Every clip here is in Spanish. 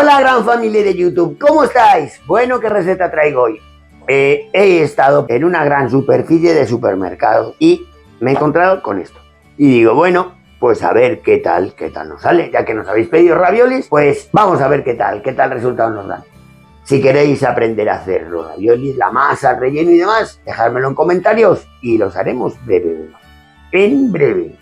Hola gran familia de YouTube, ¿cómo estáis? Bueno, ¿qué receta traigo hoy? He estado en una gran superficie de supermercados y me he encontrado con esto. Y digo, bueno, pues a ver qué tal nos sale. Ya que nos habéis pedido raviolis, pues vamos a ver qué tal resultado nos dan. Si queréis aprender a hacer los raviolis, la masa, el relleno y demás, dejádmelo en comentarios y los haremos brevemente. En breve,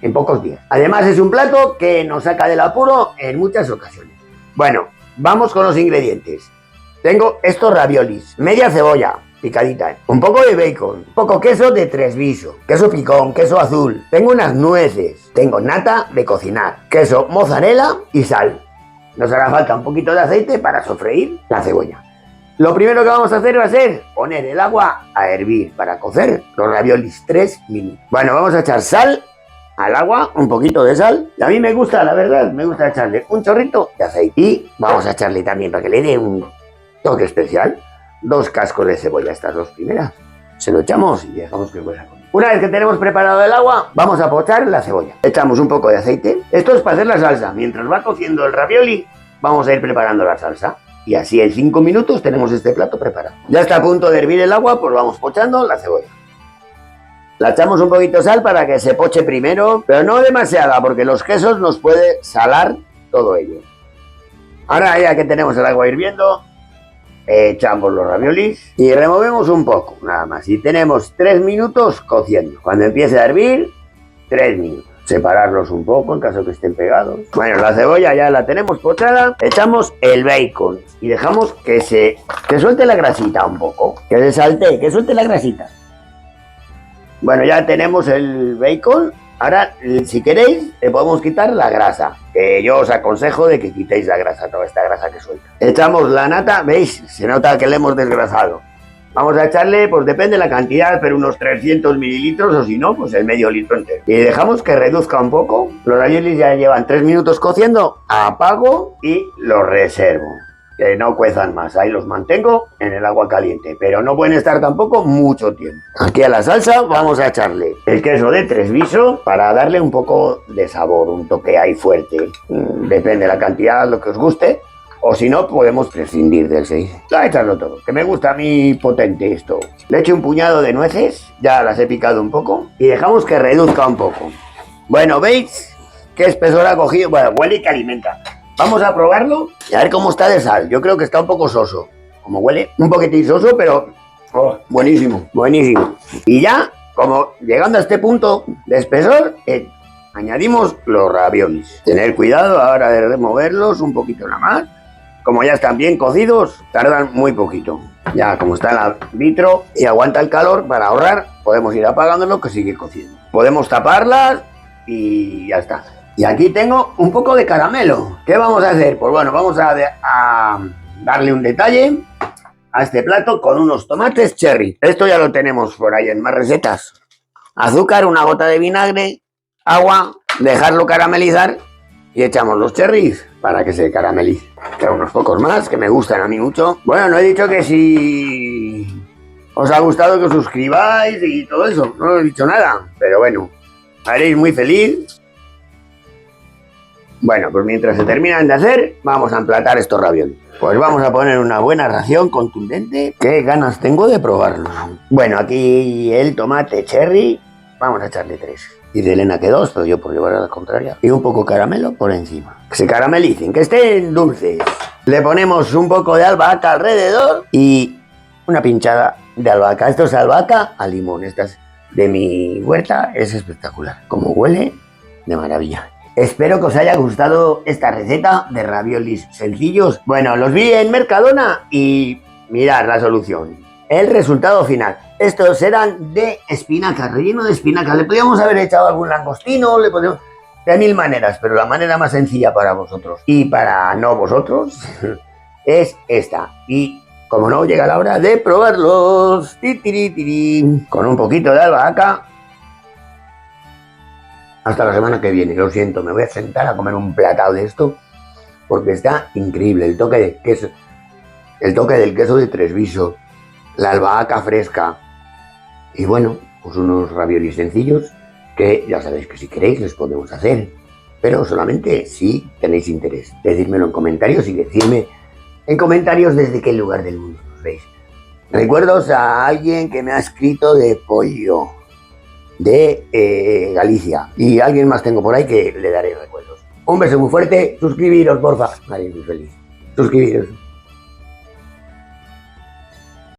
en pocos días. Además es un plato que nos saca del apuro en muchas ocasiones. Bueno, vamos con los ingredientes. Tengo estos raviolis, media cebolla picadita, un poco de bacon, poco queso de Treviso, queso picón, queso azul, tengo unas nueces, tengo nata de cocinar, queso mozzarella y sal. Nos hará falta un poquito de aceite para sofreír la cebolla. Lo primero que vamos a hacer va a ser poner el agua a hervir para cocer los raviolis 3 minutos. Bueno, vamos a echar sal al agua, un poquito de sal. Y a mí me gusta, la verdad, me gusta echarle un chorrito de aceite. Y vamos a echarle también, para que le dé un toque especial, 2 cascos de cebolla, estas dos primeras. Se lo echamos y dejamos que cueza con él. Una vez que tenemos preparado el agua, vamos a pochar la cebolla. Echamos un poco de aceite. Esto es para hacer la salsa. Mientras va cociendo el ravioli, vamos a ir preparando la salsa. Y así en 5 minutos tenemos este plato preparado. Ya está a punto de hervir el agua, pues vamos pochando la cebolla. La echamos un poquito de sal para que se poche primero, pero no demasiada, porque los quesos nos puede salar todo ello. Ahora ya que tenemos el agua hirviendo, echamos los raviolis y removemos un poco, nada más. Y tenemos 3 minutos cociendo. Cuando empiece a hervir, 3 minutos. Separarlos un poco en caso que estén pegados. Bueno, la cebolla ya la tenemos pochada. Echamos el bacon y dejamos que suelte la grasita un poco. Que se salte, que suelte la grasita. Bueno, ya tenemos el bacon. Ahora, si queréis, le podemos quitar la grasa. Yo os aconsejo de que quitéis la grasa, toda esta grasa que suelta. Echamos la nata, ¿veis? Se nota que le hemos desgrasado. Vamos a echarle, pues depende de la cantidad, pero unos 300 mililitros o si no, pues el medio litro entero. Y dejamos que reduzca un poco. Los raviolis ya llevan 3 minutos cociendo. Apago y los reservo. Que no cuezan más. Ahí los mantengo en el agua caliente. Pero no pueden estar tampoco mucho tiempo. Aquí a la salsa vamos a echarle el queso de Treviso para darle un poco de sabor, un toque ahí fuerte. Depende de la cantidad, lo que os guste. O si no, podemos prescindir del 6. A echarlo todo, que me gusta a mí potente esto. Le echo un puñado de nueces, ya las he picado un poco, y dejamos que reduzca un poco. Bueno, ¿veis qué espesor ha cogido? Bueno, huele y que alimenta. Vamos a probarlo y a ver cómo está de sal. Yo creo que está un poco soso. Como huele, un poquitín soso, pero buenísimo, buenísimo. Y ya, como llegando a este punto de espesor, añadimos los raviolis. Tener cuidado ahora de removerlos un poquito nada más. Como ya están bien cocidos, tardan muy poquito. Ya como está el vitro y aguanta el calor, para ahorrar, podemos ir apagándolo que sigue cociendo. Podemos taparlas y ya está. Y aquí tengo un poco de caramelo. ¿Qué vamos a hacer? Pues bueno, vamos a darle un detalle a este plato con unos tomates cherry. Esto ya lo tenemos por ahí en más recetas. Azúcar, una gota de vinagre, agua, dejarlo caramelizar y echamos los cherries para que se caramelice. Tengo unos pocos más que me gustan a mí mucho. Bueno, no he dicho que si os ha gustado que os suscribáis y todo eso. No he dicho nada, pero bueno, haréis muy feliz. Bueno, pues mientras se terminan de hacer, vamos a emplatar estos raviolis. Pues vamos a poner una buena ración contundente. Qué ganas tengo de probarlo. Bueno, aquí el tomate cherry, vamos a echarle 3. Y de Elena que 2, pero yo por llevar a la contraria. Y un poco caramelo por encima. Que se caramelicen, que estén dulces. Le ponemos un poco de albahaca alrededor y una pinchada de albahaca. Esto es albahaca a limón. Esta es de mi huerta, es espectacular. Como huele, de maravilla. Espero que os haya gustado esta receta de raviolis sencillos. Bueno, los vi en Mercadona y mirad la solución. El resultado final. Estos eran de espinaca, relleno de espinaca. Le podíamos haber echado algún langostino, de 1000 maneras, pero la manera más sencilla para vosotros y para no vosotros es esta. Y como no, llega la hora de probarlos. Con un poquito de albahaca. Hasta la semana que viene, lo siento, me voy a sentar a comer un platado de esto porque está increíble. El toque de queso, el toque del queso de Treviso, la albahaca fresca y bueno, pues unos raviolis sencillos que ya sabéis que si queréis les podemos hacer pero solamente si tenéis interés. Decídmelo en comentarios y decidme en comentarios desde qué lugar del mundo nos veis. Recuerdos a alguien que me ha escrito de Pollo, de Galicia, y alguien más tengo por ahí que le daré recuerdos. Un beso muy fuerte, suscribiros porfa, nadie es muy feliz. Suscribiros.